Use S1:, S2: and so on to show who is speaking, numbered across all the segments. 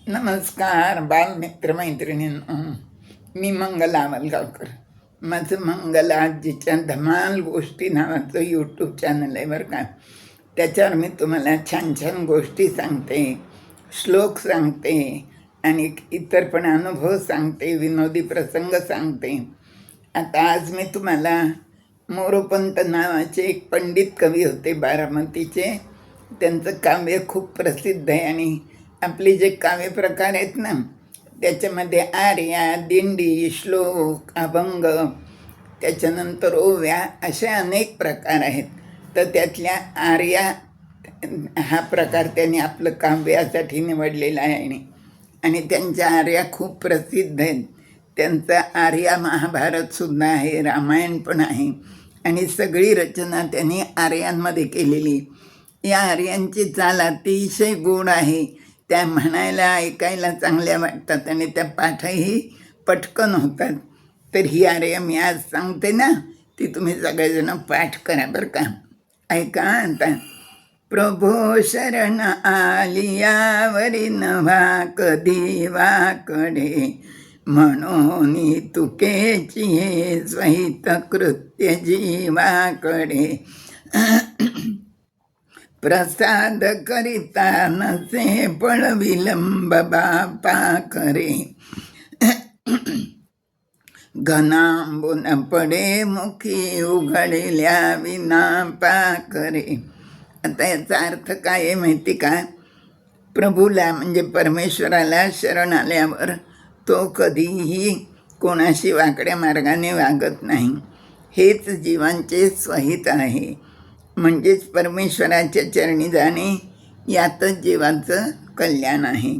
S1: नमस्कार बालमित्र मैत्रिणींनो, मी मंगला वलगावकर. माझं मंगला आजीच्या धमाल गोष्टी नावाचं यूट्यूब चॅनल आहे बरं का. त्याच्यावर मी तुम्हाला छान छान गोष्टी सांगते, श्लोक सांगते आणि इतर पण अनुभव सांगते, विनोदी प्रसंग सांगते. आता आज मी तुम्हाला मोरोपंत नावाचे एक पंडित कवी होते बारामतीचे. त्यांचं काव्य खूप प्रसिद्ध आहे आणि आपले जे काव्य प्रकार आहेत ना त्याच्यामध्ये आर्या, दिंडी, श्लोक, अभंग, त्याच्यानंतर ओव्या असे अनेक प्रकार आहेत. तर त्यातल्या आर्या हा प्रकार त्यांनी आपलं काव्यासाठी निवडलेला आहे आणि त्यांच्या आर्या खूप प्रसिद्ध आहेत. त्यांचं आर्या महाभारतसुद्धा आहे, रामायण पण आहे आणि सगळी रचना त्यांनी आर्यांमध्ये केलेली. या आर्यांची चाल अतिशय गोड आहे. त्या म्हणायला ऐकायला चांगल्या वाटतात आणि त्या पाठही पटकन होतात. तर ही आर्या मी आज सांगते ना, ती तुम्ही सगळेजण पाठ करा बरं का. ऐका आता. प्रभो शरण आलियावरी नव्हा कधी वाकडे, म्हणून तुकेची हे स्वहित कृत्य जीवाकडे. प्रसाद करिता नसे पण विलंब बापा करे, घनांबून पडे मुखी उघडल्या विना पाकरे. आता याचा अर्थ काय आहे माहिती का? प्रभूला म्हणजे परमेश्वराला शरण आल्यावर तो कधीही कोणाशी वाकड्या मार्गाने वागत नाही. हेच जीवांचे स्वहित आहे. म्हणजेच परमेश्वराच्या चरणी जाणे यातच जीवाचं कल्याण आहे.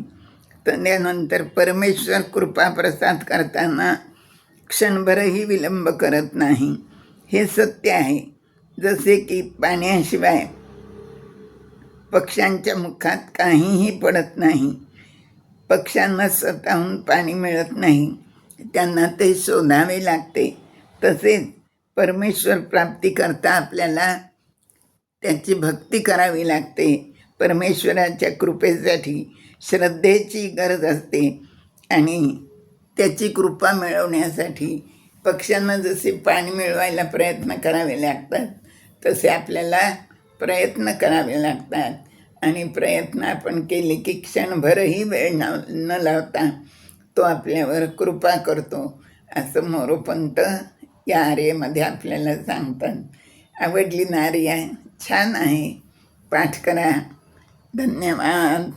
S1: तर त्यानंतर परमेश्वर कृपा प्रसाद करताना क्षणभरही विलंब करत नाही. हे सत्य आहे. जसे की पाण्याशिवाय पक्ष्यांच्या मुखात काहीही पडत नाही. पक्ष्यांना स्वतःहून पाणी मिळत नाही, त्यांना ते शोधावे लागते. तसेच परमेश्वर प्राप्तीकरता आपल्याला त्याची भक्ती करावी लागते. परमेश्वराच्या कृपेसाठी श्रद्धेची गरज असते आणि त्याची कृपा मिळवण्यासाठी पक्ष्यांना जसे पाणी मिळवायला प्रयत्न करावे लागतात तसे आपल्याला प्रयत्न करावे लागतात आणि प्रयत्न आपण केले की क्षणभरही वेळ न लावता तो आपल्यावर कृपा करतो, असं मोरोपंत या आर्येमध्ये आपल्याला सांगतात. आवडली ना आर्या? छान आहे, पाठ करा. धन्यवाद.